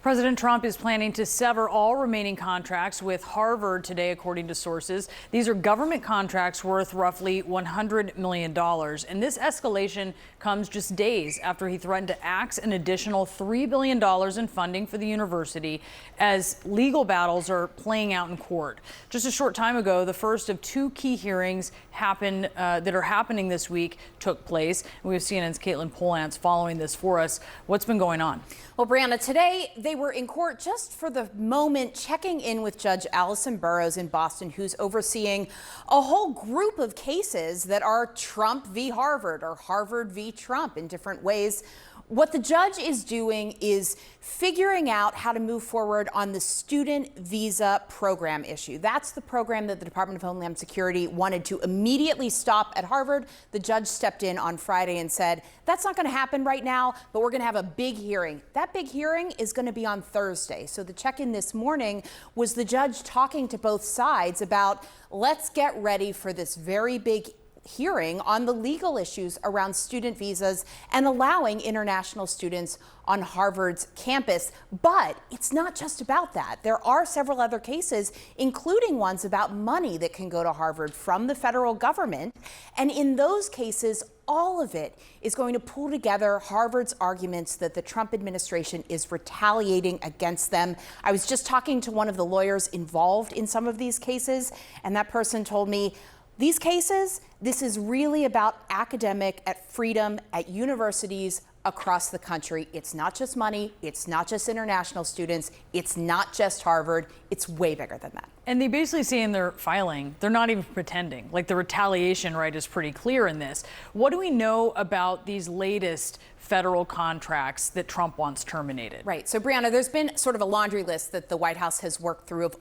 President Trump is planning to sever all remaining contracts with Harvard today, according to sources. These are government contracts worth roughly $100 million. And this escalation comes just days after he threatened to axe an additional $3 billion in funding for the university as legal battles are playing out in court. Just a short time ago, the first of two key hearings that are happening this week took place. We have CNN's Caitlin Polantz following this for us. What's been going on? Well, Brianna, today they were in court just for the moment, checking in with Judge Allison Burroughs in Boston, who's overseeing a whole group of cases that are Trump v. Harvard or Harvard v. Trump in different ways. What the judge is doing is figuring out how to move forward on the student visa program issue. That's the program that the Department of Homeland Security wanted to immediately stop at Harvard. The judge stepped in on Friday and said, that's not going to happen right now, but we're going to have a big hearing. That big hearing is going to be on Thursday. So the check-in this morning was the judge talking to both sides about, let's get ready for this very big hearing on the legal issues around student visas and allowing international students on Harvard's campus. But it's not just about that. There are several other cases, including ones about money that can go to Harvard from the federal government. And in those cases, all of it is going to pull together Harvard's arguments that the Trump administration is retaliating against them. I was just talking to one of the lawyers involved in some of these cases, and that person told me, these cases, this is really about academic freedom at universities across the country. It's not just money. It's not just international students. It's not just Harvard. It's way bigger than that. And they basically say in their filing, they're not even pretending. Like the retaliation, right, is pretty clear in this. What do we know about these latest federal contracts that Trump wants terminated? Right. So, Brianna, there's been sort of a laundry list that the White House has worked through of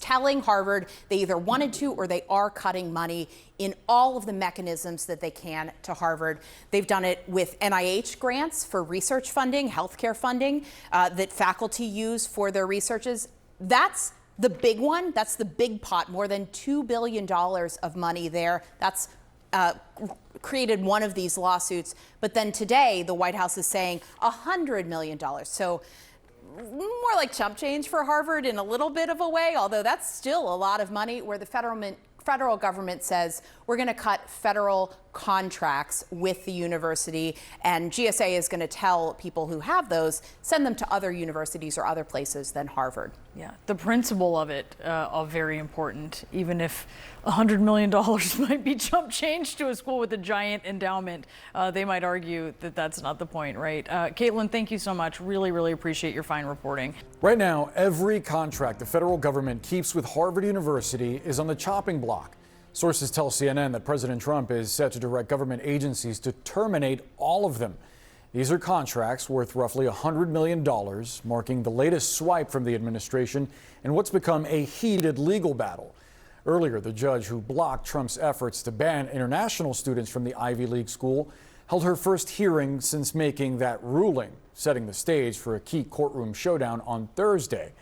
telling Harvard they either wanted to or they are cutting money in all of the mechanisms that they can to Harvard. They've done it with NIH grants for research funding, healthcare funding that faculty use for their researches. That's the big one. That's the big pot, more than $2 billion of money there. That's created one of these lawsuits. But then today, the White House is saying $100 million. So more like chump change for Harvard in a little bit of a way, although that's still a lot of money, where the federal government says we're going to cut federal contracts with the university, and GSA is going to tell people who have those, send them to other universities or other places than Harvard. Yeah, the principle of it are very important, even if $100 million might be chump change to a school with a giant endowment. They might argue that that's not the point, right? Caitlin, thank you so much. Really, really appreciate your fine reporting. Right now, every contract the federal government keeps with Harvard University is on the chopping block. Sources tell CNN that President Trump is set to direct government agencies to terminate all of them. These are contracts worth roughly $100 million, marking the latest swipe from the administration in what's become a heated legal battle. Earlier, the judge who blocked Trump's efforts to ban international students from the Ivy League school held her first hearing since making that ruling, setting the stage for a key courtroom showdown on Thursday.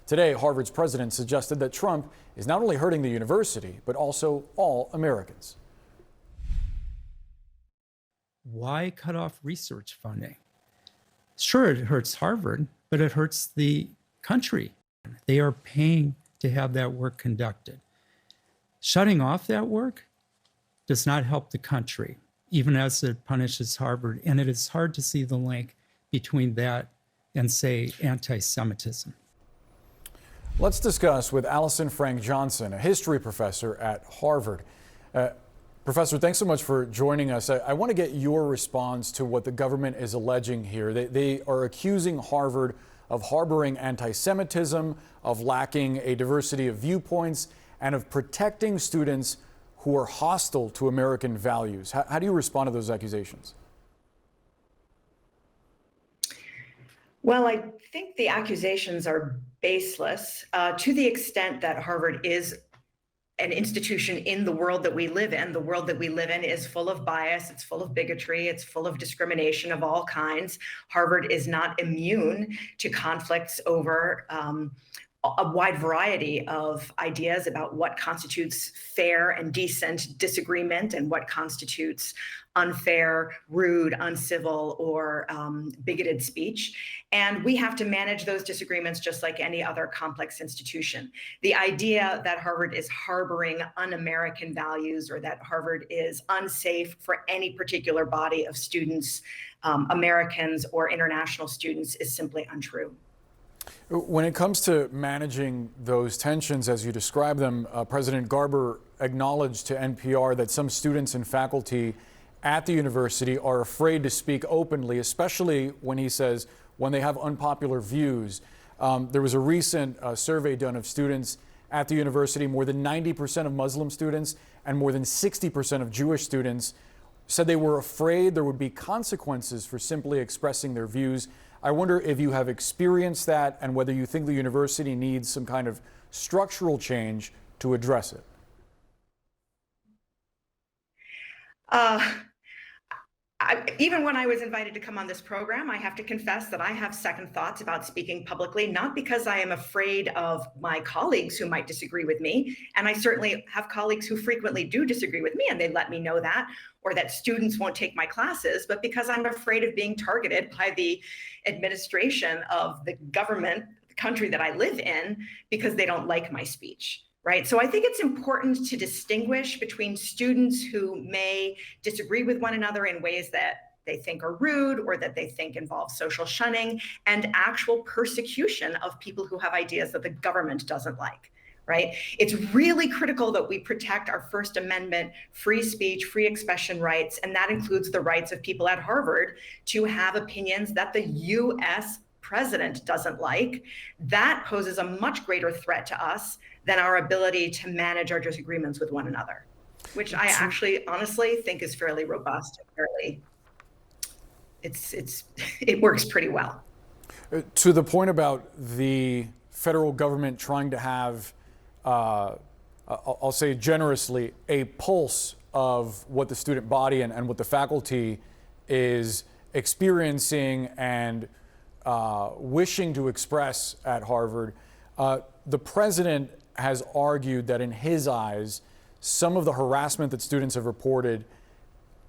Today, Harvard's president suggested that Trump is not only hurting the university, but also all Americans. Why cut off research funding? Sure, it hurts Harvard, but it hurts the country. They are paying to have that work conducted. Shutting off that work does not help the country, even as it punishes Harvard. And it is hard to see the link between that and, say, anti-Semitism. Let's discuss with Allison Frank Johnson, a history professor at Harvard. Professor, thanks so much for joining us. I want to get your response to what the government is alleging here. They are accusing Harvard of harboring anti-Semitism, of lacking a diversity of viewpoints, and of protecting students who are hostile to American values. How do you respond to those accusations? Well, I think the accusations are baseless to the extent that Harvard is an institution in the world that we live in. The world that we live in is full of bias, it's full of bigotry, it's full of discrimination of all kinds. Harvard is not immune to conflicts over a wide variety of ideas about what constitutes fair and decent disagreement and what constitutes unfair, rude, uncivil, or bigoted speech. And we have to manage those disagreements just like any other complex institution. The idea that Harvard is harboring un-American values or that Harvard is unsafe for any particular body of students, Americans or international students, is simply untrue. When it comes to managing those tensions, as you describe them, President Garber acknowledged to NPR that some students and faculty at the university are afraid to speak openly, especially when he says when they have unpopular views. There was a recent survey done of students at the university. More than 90% of Muslim students and more than 60% of Jewish students said they were afraid there would be consequences for simply expressing their views. I wonder if you have experienced that and whether you think the university needs some kind of structural change to address it. Even when I was invited to come on this program, I have to confess that I have second thoughts about speaking publicly, not because I am afraid of my colleagues who might disagree with me. And I certainly have colleagues who frequently do disagree with me, and they let me know that, or that students won't take my classes, but because I'm afraid of being targeted by the administration of the government, the country that I live in, because they don't like my speech. Right. So I think it's important to distinguish between students who may disagree with one another in ways that they think are rude or that they think involve social shunning and actual persecution of people who have ideas that the government doesn't like. Right. It's really critical that we protect our First Amendment free speech, free expression rights, and that includes the rights of people at Harvard to have opinions that the U.S. president doesn't like. That poses a much greater threat to us than our ability to manage our disagreements with one another, which I actually honestly think is fairly robust and fairly, it works pretty well. To the point about the federal government trying to have, I'll say generously, a pulse of what the student body and what the faculty is experiencing and wishing to express at Harvard, the president has argued that in his eyes, some of the harassment that students have reported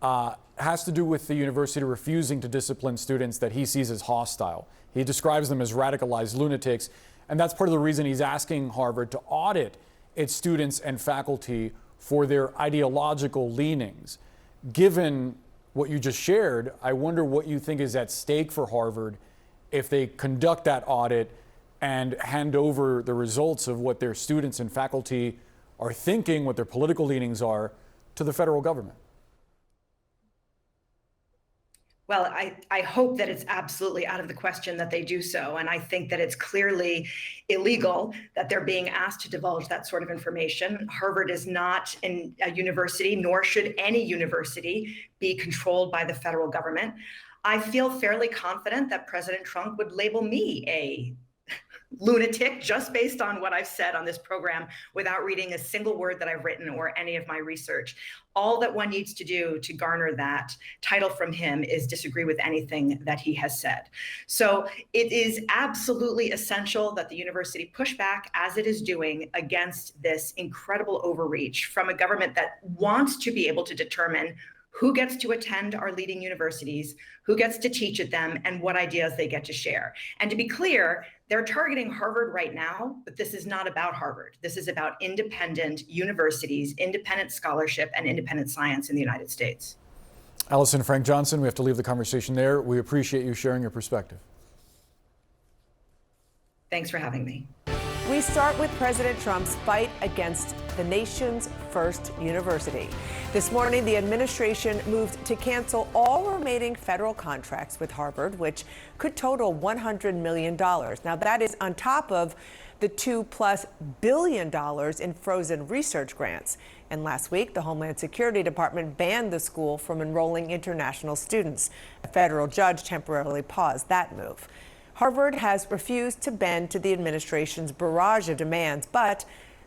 has to do with the university refusing to discipline students that he sees as hostile. He describes them as radicalized lunatics, and that's part of the reason he's asking Harvard to audit its students and faculty for their ideological leanings. Given what you just shared, I wonder what you think is at stake for Harvard if they conduct that audit and hand over the results of what their students and faculty are thinking, what their political leanings are, to the federal government. Well, I hope that it's absolutely out of the question that they do so. And I think that it's clearly illegal that they're being asked to divulge that sort of information. Harvard is not a university, nor should any university be controlled by the federal government. I feel fairly confident that President Trump would label me a lunatic just based on what I've said on this program without reading a single word that I've written or any of my research. All that one needs to do to garner that title from him is disagree with anything that he has said. So it is absolutely essential that the university push back, as it is doing, against this incredible overreach from a government that wants to be able to determine who gets to attend our leading universities, who gets to teach at them, and what ideas they get to share. And to be clear, they're targeting Harvard right now, but this is not about Harvard. This is about independent universities, independent scholarship, and independent science in the United States. Allison Frank-Johnson, we have to leave the conversation there. We appreciate you sharing your perspective. Thanks for having me. We start with President Trump's fight against the nation's first university. This morning, the administration moved to cancel all remaining federal contracts with Harvard, which could total $100 million. Now, that is on top of the $2+ billion in frozen research grants. And last week, the Homeland Security Department banned the school from enrolling international students. A federal judge temporarily paused that move. Harvard has refused to bend to the administration's barrage of demands, but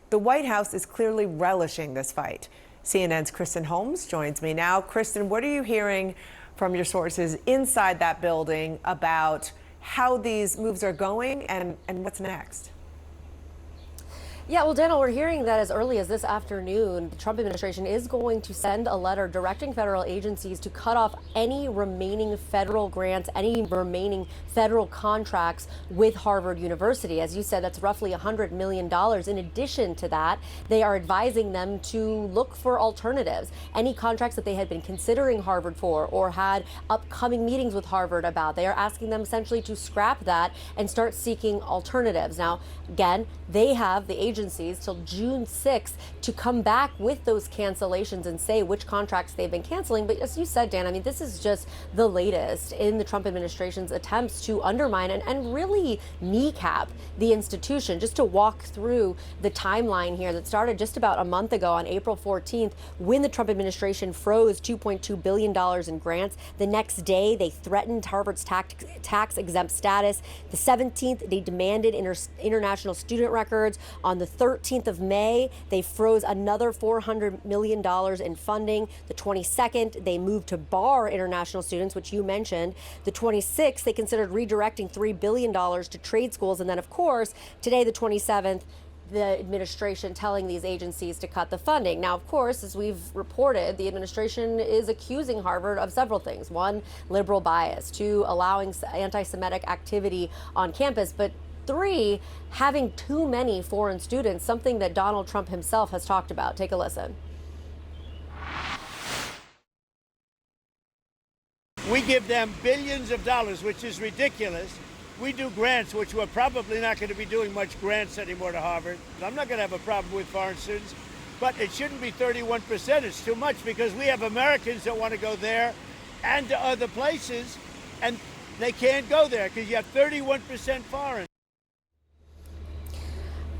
the White House is clearly relishing this fight. CNN's Kristen Holmes joins me now. Kristen, what are you hearing from your sources inside that building about how these moves are going and what's next? Yeah, well, Daniel, we're hearing that as early as this afternoon, the Trump administration is going to send a letter directing federal agencies to cut off any remaining federal grants, any remaining federal contracts with Harvard University. As you said, that's roughly $100 million. In addition to that, they are advising them to look for alternatives. Any contracts that they had been considering Harvard for or had upcoming meetings with Harvard about, they are asking them essentially to scrap that and start seeking alternatives. Now, again, they have the agencies till June 6th to come back with those cancellations and say which contracts they've been canceling. But as you said, Dan, I mean, this is just the latest in the Trump administration's attempts to undermine and really kneecap the institution. Just to walk through the timeline here that started just about a month ago on April 14th, when the Trump administration froze $2.2 billion in grants. The next day, they threatened Harvard's tax-exempt status. The 17th, they demanded international student records. On the 13th of May, they froze another $400 million in funding. The 22nd, they moved to bar international students, which you mentioned. The 26th, they considered redirecting $3 billion to trade schools. And then, of course, today, the 27th, the administration telling these agencies to cut the funding. Now, of course, as we've reported, the administration is accusing Harvard of several things. One, liberal bias. Two, allowing anti-Semitic activity on campus. But three, having too many foreign students, something that Donald Trump himself has talked about. Take a listen. We give them billions of dollars, which is ridiculous. We do grants, which we're probably not going to be doing much grants anymore to Harvard. I'm not going to have a problem with foreign students, but it shouldn't be 31%. It's too much because we have Americans that want to go there and to other places, and they can't go there because you have 31% foreign.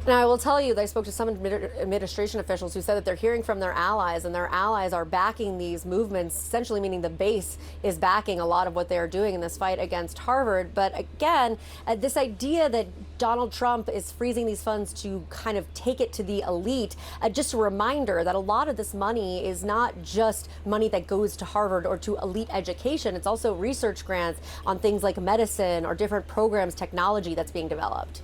Now, I will tell you that I spoke to some administration officials who said that they're hearing from their allies, and their allies are backing these movements, essentially meaning the base is backing a lot of what they're doing in this fight against Harvard. But again, this idea that Donald Trump is freezing these funds to kind of take it to the elite, just a reminder that a lot of this money is not just money that goes to Harvard or to elite education. It's also research grants on things like medicine or different programs, technology that's being developed.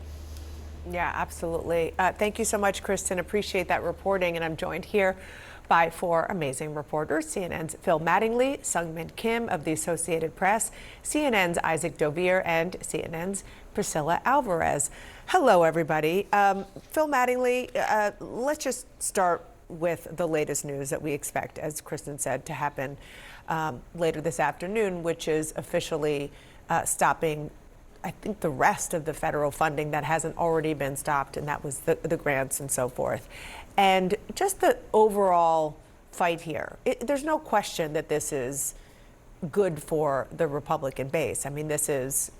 Yeah, absolutely. Thank you so much, Kristen. Appreciate that reporting. And I'm joined here by four amazing reporters: CNN's Phil Mattingly, Sungmin Kim of the Associated Press, CNN's Isaac Dovere, and CNN's Priscilla Alvarez. Hello, everybody. Phil Mattingly, let's just start with the latest news that we expect, as Kristen said, to happen later this afternoon, which is officially stopping, I think, the rest of the federal funding that hasn't already been stopped, and that was the grants and so forth. And just the overall fight here, there's no question that this is good for the Republican base. I mean, this is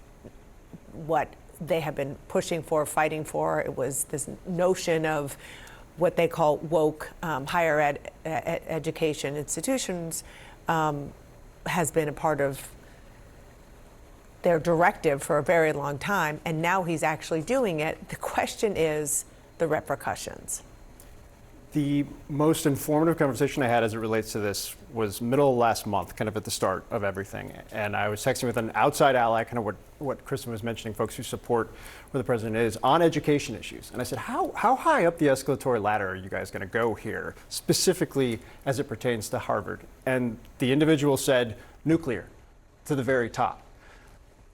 what they have been pushing for, fighting for. It was this notion of what they call woke higher education institutions has been a part of their directive for a very long time, and now he's actually doing it. The question is the repercussions. The most informative conversation I had as it relates to this was middle of last month, kind of at the start of everything. And I was texting with an outside ally, kind of what Kristen was mentioning, folks who support where the president is, on education issues. And I said, how high up the escalatory ladder are you guys going to go here, specifically as it pertains to Harvard? And the individual said, nuclear, to the very top.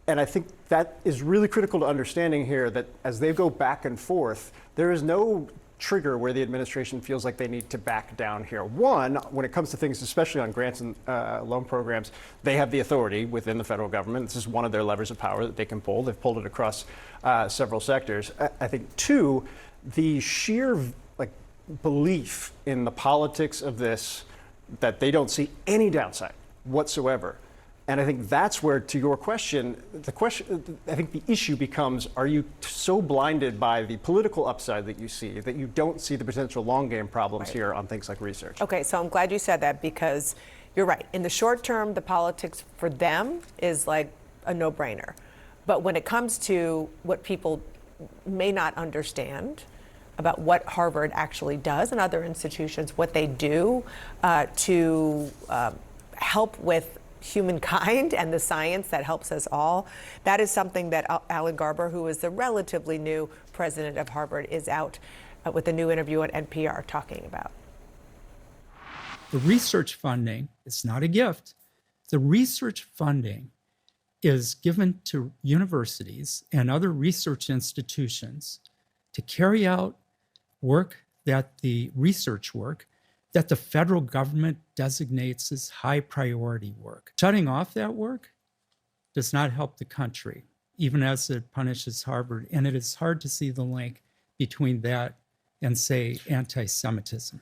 And I think that is really critical to understanding here, that as they go back and forth, there is no trigger where the administration feels like they need to back down here. One, when it comes to things, especially on grants and loan programs, they have the authority within the federal government. This is one of their levers of power that they can pull. They've pulled it across several sectors. I think, two, the sheer belief in the politics of this, that they don't see any downside whatsoever. And I think that's where, to your question, I think the issue becomes, are you so blinded by the political upside that you see that you don't see the potential long game problems here on things like research? Okay, so I'm glad you said that, because you're right. In the short term, the politics for them is like a no-brainer. But when it comes to what people may not understand about what Harvard actually does and other institutions, what they do to help with humankind and the science that helps us all. That is something that Alan Garber, who is the relatively new president of Harvard, is out with a new interview at NPR talking about. The research funding is not a gift. The research funding is given to universities and other research institutions to carry out research work that the federal government designates as high priority work. Shutting off that work does not help the country, even as it punishes Harvard. And it is hard to see the link between that and, say, anti-Semitism.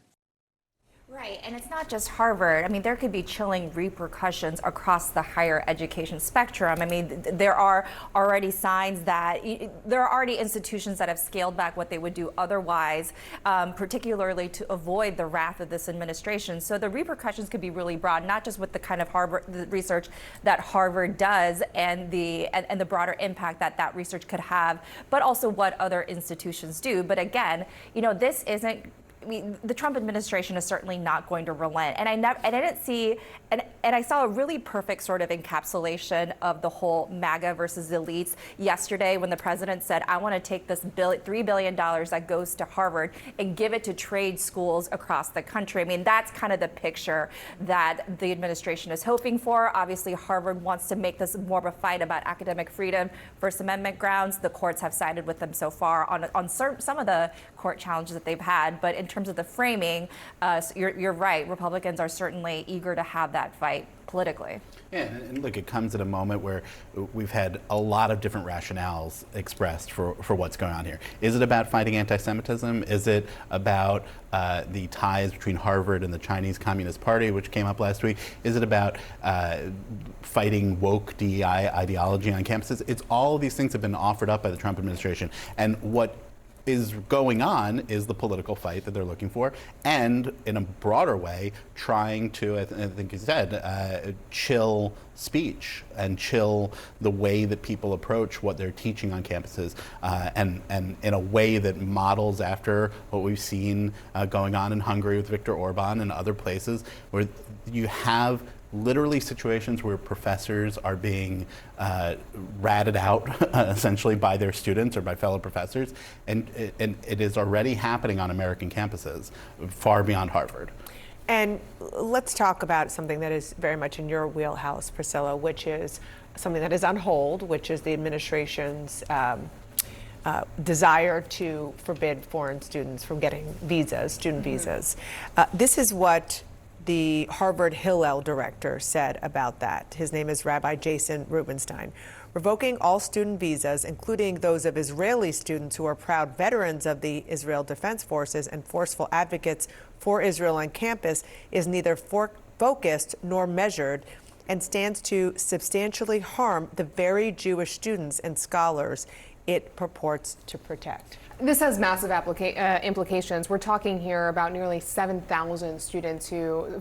Right, and it's not just Harvard. I mean, there could be chilling repercussions across the higher education spectrum. I mean, there are already signs that there are already institutions that have scaled back what they would do otherwise, particularly to avoid the wrath of this administration. So the repercussions could be really broad, not just with the kind of the research that Harvard does and the broader impact that research could have, but also what other institutions do. But again, this isn't. I mean, the Trump administration is certainly not going to relent. And I didn't see, and I saw a really perfect sort of encapsulation of the whole MAGA versus elites yesterday when the president said, I want to take this $3 billion that goes to Harvard and give it to trade schools across the country. I mean, that's kind of the picture that the administration is hoping for. Obviously, Harvard wants to make this more of a fight about academic freedom, First Amendment grounds. The courts have sided with them so far on some of the court challenges that they've had. But in terms of the framing, you're right. Republicans are certainly eager to have that fight politically. Yeah, and look, it comes at a moment where we've had a lot of different rationales expressed for what's going on here. Is it about fighting anti-Semitism? Is it about the ties between Harvard and the Chinese Communist Party, which came up last week? Is it about fighting woke DEI ideology on campuses? It's all of these things have been offered up by the Trump administration. And what is going on is the political fight that they're looking for, and in a broader way, trying to, I think you said, chill speech and chill the way that people approach what they're teaching on campuses, and in a way that models after what we've seen going on in Hungary with Viktor Orban and other places, where you have literally situations where professors are being ratted out essentially by their students or by fellow professors, and it is already happening on American campuses far beyond Harvard. And let's talk about something that is very much in your wheelhouse, Priscilla, which is something that is on hold, which is the administration's desire to forbid foreign students from getting visas, student visas. This is what the Harvard Hillel director said about that. His name is Rabbi Jason Rubenstein. Revoking all student visas, including those of Israeli students who are proud veterans of the Israel Defense Forces and forceful advocates for Israel on campus, is neither focused nor measured and stands to substantially harm the very Jewish students and scholars it purports to protect. This has massive implications. We're talking here about nearly 7,000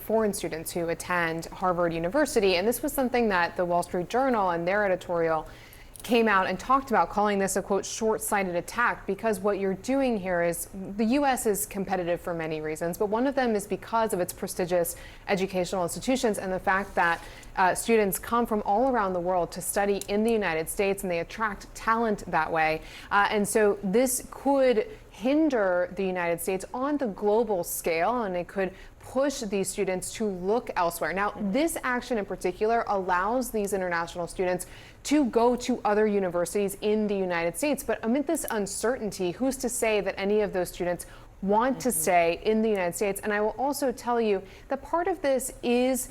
foreign students who attend Harvard University. And this was something that the Wall Street Journal and their editorial came out and talked about, calling this a, quote, short-sighted attack, because what you're doing here is the U.S. is competitive for many reasons, but one of them is because of its prestigious educational institutions and the fact that students come from all around the world to study in the United States, and they attract talent that way. And so this could hinder the United States on the global scale, and it could push these students to look elsewhere. Now, this action in particular allows these international students to go to other universities in the United States. But amid this uncertainty, who's to say that any of those students want to stay in the United States? And I will also tell you that part of this is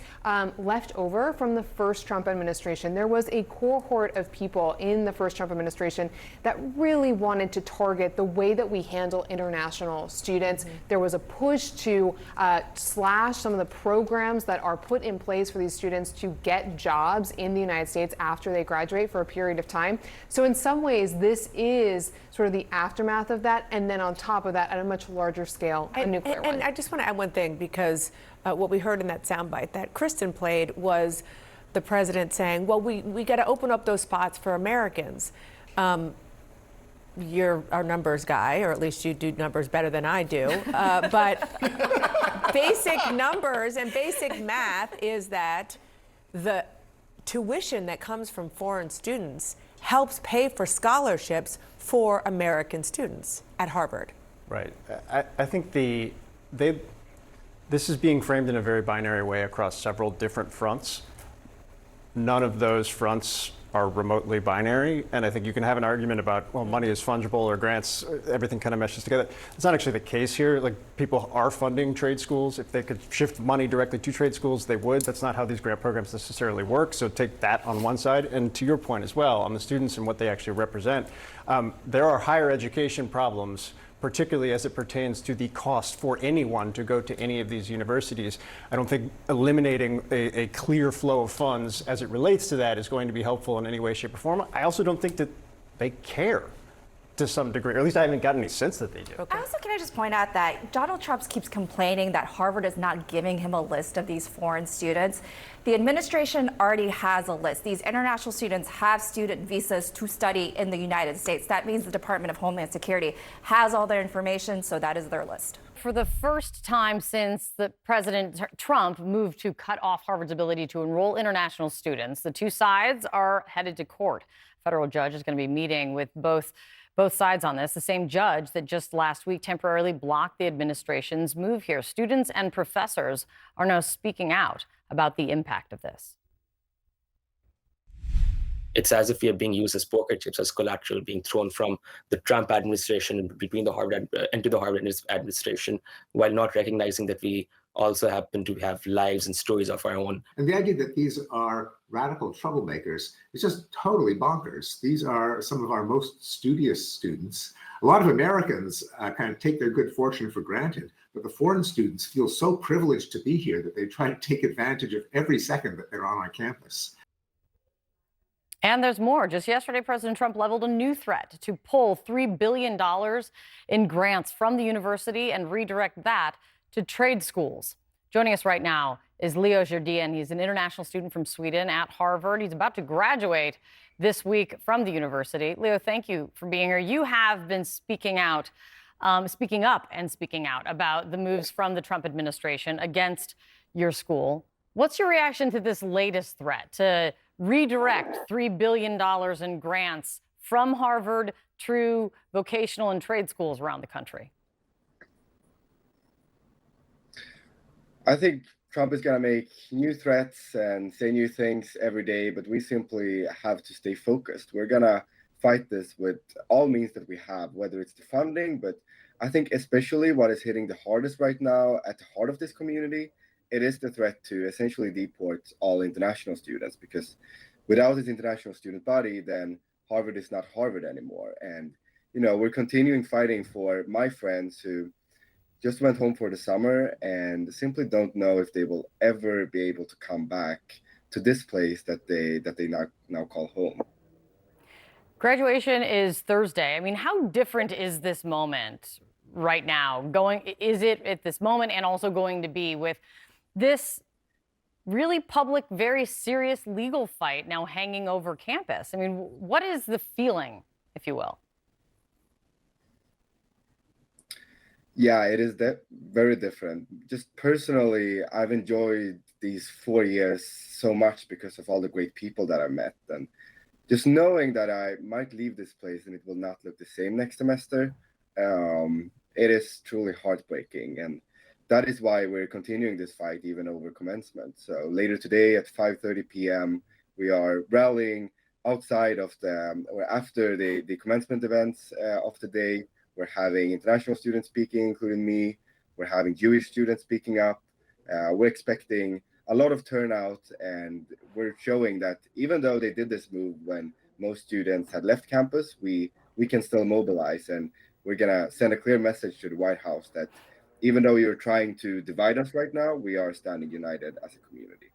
left over from the first Trump administration. There was a cohort of people in the first Trump administration that really wanted to target the way that we handle international students. There was a push to slash some of the programs that are put in place for these students to get jobs in the United States after they graduate for a period of time. So in some ways, this is sort of the aftermath of that, and then on top of that, at a much larger scale, a nuclear one. And I just want to add one thing, because what we heard in that soundbite that Kristen played was the president saying, well, we got to open up those spots for Americans. You're our numbers guy, or at least you do numbers better than I do. But basic numbers and basic math is that the tuition that comes from foreign students helps pay for scholarships for American students at Harvard. Right. I think this is being framed in a very binary way across several different fronts. None of those fronts are remotely binary, and I think you can have an argument about, well, money is fungible or grants, everything kind of meshes together. It's not actually the case here. Like, people are funding trade schools. If they could shift money directly to trade schools, they would. That's not how these grant programs necessarily work. So take that on one side, and to your point as well, on the students and what they actually represent, there are higher education problems, particularly as it pertains to the cost for anyone to go to any of these universities. I don't think eliminating a clear flow of funds as it relates to that is going to be helpful in any way, shape, or form. I also don't think that they care to some degree, or at least I haven't gotten any sense that they do. Also, can I just point out that Donald Trump keeps complaining that Harvard is not giving him a list of these foreign students. The administration already has a list. These international students have student visas to study in the United States. That means the Department of Homeland Security has all their information, so that is their list. For the first time since President Trump moved to cut off Harvard's ability to enroll international students, the two sides are headed to court. A federal judge is going to be meeting with both sides on this. The same judge that just last week temporarily blocked the administration's move here. Students and professors are now speaking out about the impact of this. It's as if we are being used as poker chips, as collateral being thrown from the Trump administration between the Harvard into the Harvard administration, while not recognizing that we also happen to have lives and stories of our own. And the idea that these are radical troublemakers is just totally bonkers. These are some of our most studious students. A lot of Americans kind of take their good fortune for granted, but the foreign students feel so privileged to be here that they try to take advantage of every second that they're on our campus. And there's more. Just yesterday, President Trump leveled a new threat to pull $3 billion in grants from the university and redirect that to trade schools. Joining us right now is Leo Jardin. He's an international student from Sweden at Harvard. He's about to graduate this week from the university. Leo, thank you for being here. You have been speaking up and speaking out about the moves from the Trump administration against your school. What's your reaction to this latest threat to redirect $3 billion in grants from Harvard to vocational and trade schools around the country? I think Trump is going to make new threats and say new things every day, but we simply have to stay focused. We're going to fight this with all means that we have, whether it's the funding, but I think especially what is hitting the hardest right now at the heart of this community, it is the threat to essentially deport all international students, because without this international student body, then Harvard is not Harvard anymore. And, you know, we're continuing fighting for my friends who just went home for the summer and simply don't know if they will ever be able to come back to this place that they now call home. Graduation is Thursday. I mean, how different is this moment right now? Is it at this moment, and also going to be with this really public, very serious legal fight now hanging over campus? I mean, what is the feeling, if you will? Yeah, it is very different. Just personally, I've enjoyed these 4 years so much because of all the great people that I met. And just knowing that I might leave this place and it will not look the same next semester, it is truly heartbreaking. And that is why we're continuing this fight even over commencement. So later today at 5:30 p.m., we are rallying outside of or after the commencement events of the day. We're having international students speaking, including me. We're having Jewish students speaking up. We're expecting a lot of turnout, and we're showing that even though they did this move when most students had left campus, we can still mobilize, and we're gonna send a clear message to the White House that even though you're trying to divide us right now, we are standing united as a community.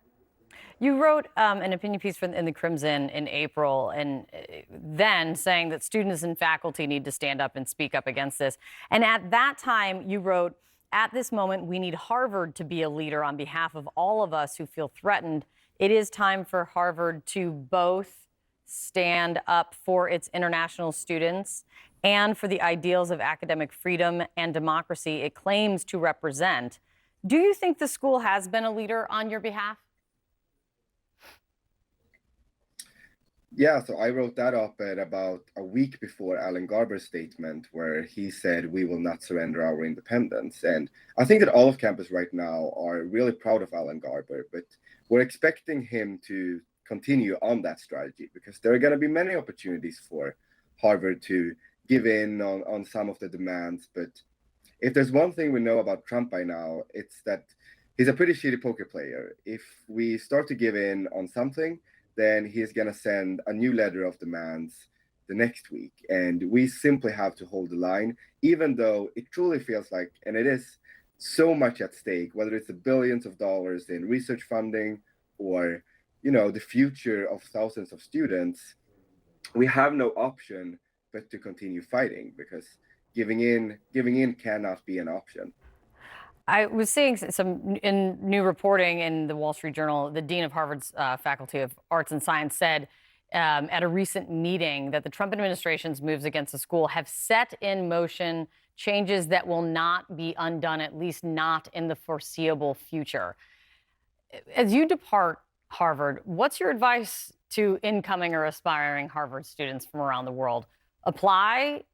You wrote an opinion piece in the Crimson in April, and then saying that students and faculty need to stand up and speak up against this. And at that time, you wrote, "At this moment, we need Harvard to be a leader on behalf of all of us who feel threatened. It is time for Harvard to both stand up for its international students and for the ideals of academic freedom and democracy it claims to represent." Do you think the school has been a leader on your behalf? Yeah, so I wrote that op-ed about a week before Alan Garber's statement, where he said we will not surrender our independence. And I think that all of campus right now are really proud of Alan Garber, but we're expecting him to continue on that strategy because there are going to be many opportunities for Harvard to give in on some of the demands. But if there's one thing we know about Trump by now, it's that he's a pretty shitty poker player. If we start to give in on something, then he's going to send a new letter of demands the next week. And we simply have to hold the line, even though it truly feels like, and it is so much at stake, whether it's the billions of dollars in research funding or, the future of thousands of students, we have no option but to continue fighting because giving in cannot be an option. I was seeing some in new reporting in the Wall Street Journal. The dean of Harvard's Faculty of Arts and Science said at a recent meeting that the Trump administration's moves against the school have set in motion changes that will not be undone, at least not in the foreseeable future. As you depart Harvard, what's your advice to incoming or aspiring Harvard students from around the world? Apply,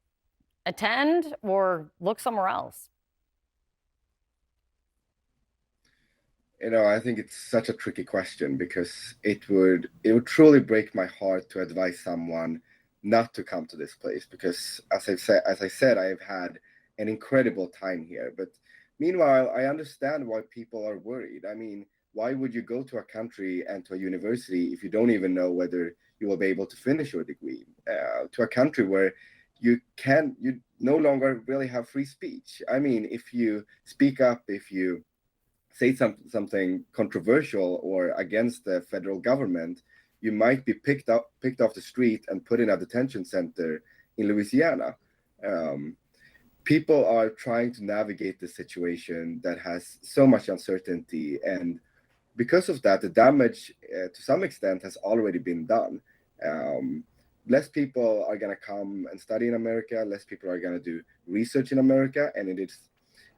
attend, or look somewhere else? I think it's such a tricky question because it would truly break my heart to advise someone not to come to this place because as I said, I've had an incredible time here. But meanwhile, I understand why people are worried. I mean, why would you go to a country and to a university if you don't even know whether you will be able to finish your degree? To a country where you no longer really have free speech. I mean, if you speak up, if you say something controversial or against the federal government, you might be picked off the street and put in a detention center in Louisiana. People are trying to navigate the situation that has so much uncertainty, and because of that, the damage to some extent has already been done. Less people are going to come and study in America. Less people are going to do research in America, and it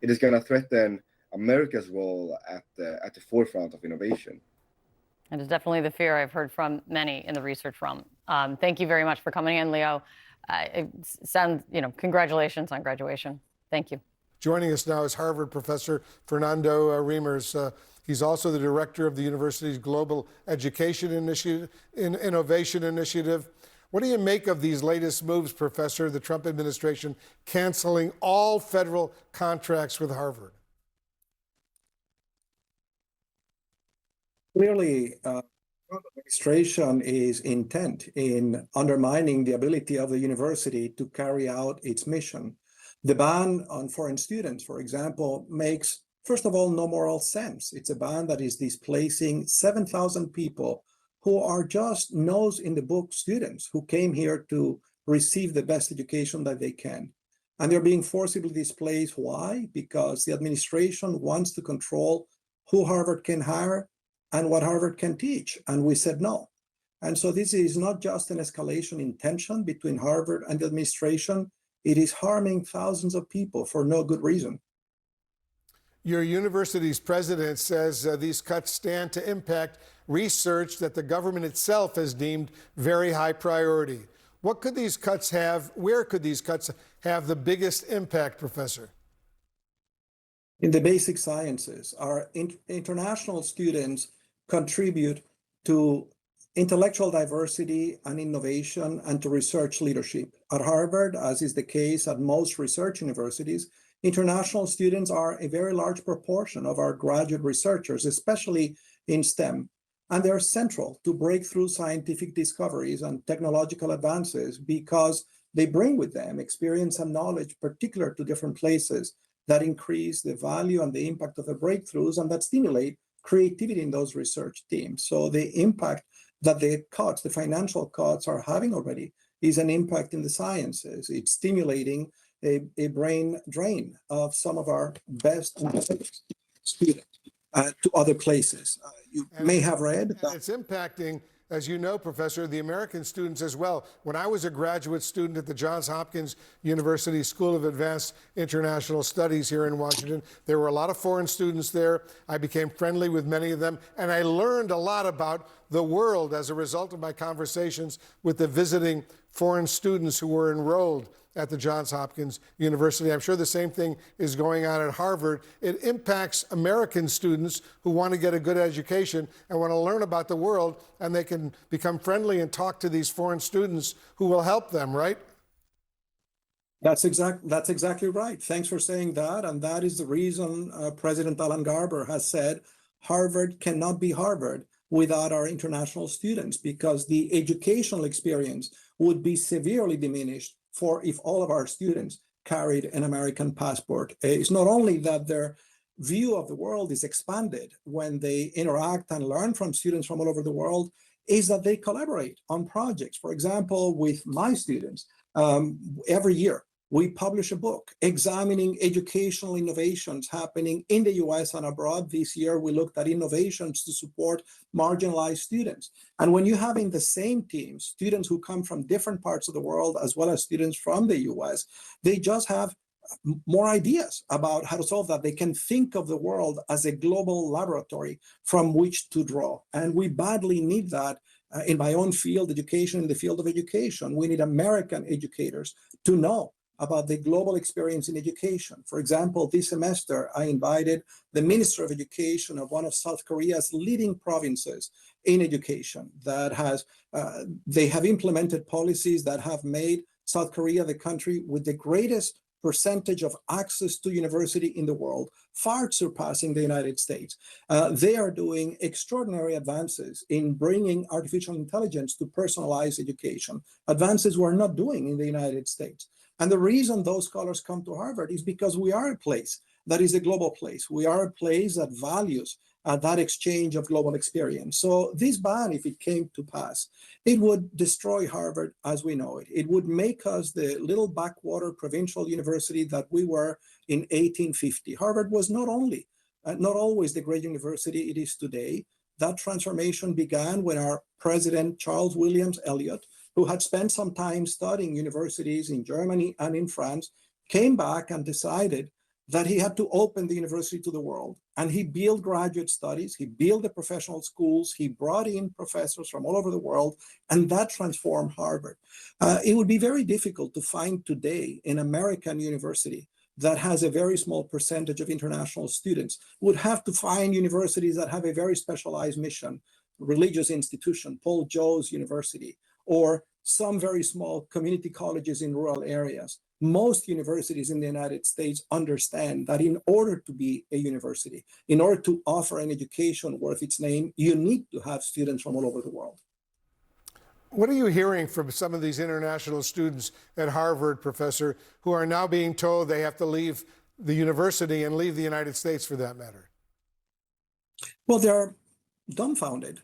is going to threaten America's role at the forefront of innovation. It is definitely the fear I've heard from many in the research realm. Thank you very much for coming in, Leo. Congratulations on graduation. Thank you. Joining us now is Harvard professor Fernando Reimers. He's also the director of the university's Global Education Innovation Initiative. What do you make of these latest moves, Professor, the Trump administration canceling all federal contracts with Harvard? Clearly, the Trump administration is intent in undermining the ability of the university to carry out its mission. The ban on foreign students, for example, makes, first of all, no moral sense. It's a ban that is displacing 7,000 people who are just nose-in-the-book students who came here to receive the best education that they can. And they're being forcibly displaced. Why? Because the administration wants to control who Harvard can hire and what Harvard can teach, and we said no. And so this is not just an escalation in tension between Harvard and the administration, it is harming thousands of people for no good reason. Your university's president says these cuts stand to impact research that the government itself has deemed very high priority. What could these cuts have? Where could these cuts have the biggest impact, Professor? In the basic sciences, our international students contribute to intellectual diversity and innovation and to research leadership. At Harvard, as is the case at most research universities, international students are a very large proportion of our graduate researchers, especially in STEM. And they're central to breakthrough scientific discoveries and technological advances because they bring with them experience and knowledge particular to different places that increase the value and the impact of the breakthroughs and that stimulate creativity in those research teams. So the impact that the cuts, the financial cuts are having already is an impact in the sciences. It's stimulating a brain drain of some of our best students to other places. You may have read that it's impacting as you know, Professor, the American students as well. When I was a graduate student at the Johns Hopkins University School of Advanced International Studies here in Washington, there were a lot of foreign students there. I became friendly with many of them, and I learned a lot about the world as a result of my conversations with the visiting foreign students who were enrolled at the Johns Hopkins University. I'm sure the same thing is going on at Harvard. It impacts American students who want to get a good education and want to learn about the world, and they can become friendly and talk to these foreign students who will help them, right? That's exactly right. Thanks for saying that. And that is the reason President Alan Garber has said Harvard cannot be Harvard without our international students, because the educational experience would be severely diminished if all of our students carried an American passport. It's not only that their view of the world is expanded when they interact and learn from students from all over the world, is that they collaborate on projects. For example, with my students, every year, we publish a book examining educational innovations happening in the US and abroad. This year, we looked at innovations to support marginalized students. And when you have in the same team students who come from different parts of the world, as well as students from the US, they just have more ideas about how to solve that. They can think of the world as a global laboratory from which to draw. And we badly need that in my own field, education, in the field of education. We need American educators to know about the global experience in education. For example, this semester, I invited the Minister of Education of one of South Korea's leading provinces in education that they have implemented policies that have made South Korea the country with the greatest percentage of access to university in the world, far surpassing the United States. They are doing extraordinary advances in bringing artificial intelligence to personalized education, advances we're not doing in the United States. And the reason those scholars come to Harvard is because we are a place that is a global place. We are a place that values that exchange of global experience. So this ban, if it came to pass, it would destroy Harvard as we know it. It would make us the little backwater provincial university that we were in 1850. Harvard was not always the great university it is today. That transformation began when our president, Charles Williams Eliot, who had spent some time studying universities in Germany and in France, came back and decided that he had to open the university to the world. And he built graduate studies, he built the professional schools, he brought in professors from all over the world, and that transformed Harvard. It would be very difficult to find today an American university that has a very small percentage of international students. Would have to find universities that have a very specialized mission, religious institution, Paul Jones University, or some very small community colleges in rural areas. Most universities in the United States understand that in order to be a university, in order to offer an education worth its name, you need to have students from all over the world. What are you hearing from some of these international students at Harvard, Professor, who are now being told they have to leave the university and leave the United States for that matter? Well, they're dumbfounded.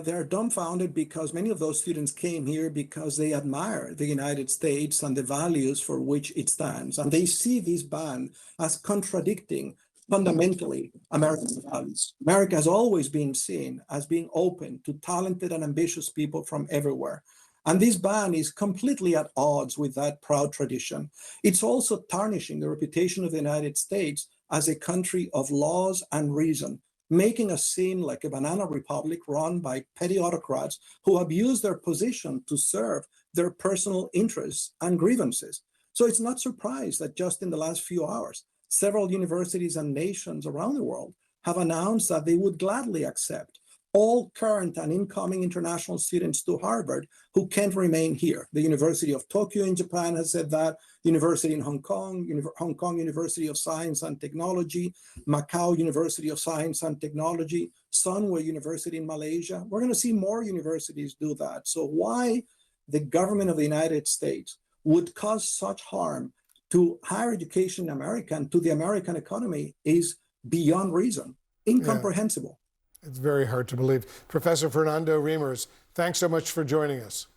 They're dumbfounded because many of those students came here because they admire the United States and the values for which it stands. And they see this ban as contradicting fundamentally American values. America has always been seen as being open to talented and ambitious people from everywhere. And this ban is completely at odds with that proud tradition. It's also tarnishing the reputation of the United States as a country of laws and reason, making us seem like a banana republic run by petty autocrats who abuse their position to serve their personal interests and grievances. So it's not surprised that just in the last few hours, several universities and nations around the world have announced that they would gladly accept all current and incoming international students to Harvard who can't remain here. The University of Tokyo in Japan has said that, University in Hong Kong, Hong Kong University of Science and Technology, Macau University of Science and Technology, Sunway University in Malaysia. We're going to see more universities do that. So why the government of the United States would cause such harm to higher education in America and to the American economy is beyond reason, incomprehensible. Yeah, it's very hard to believe. Professor Fernando Reimers, thanks so much for joining us.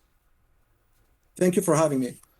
Thank you for having me.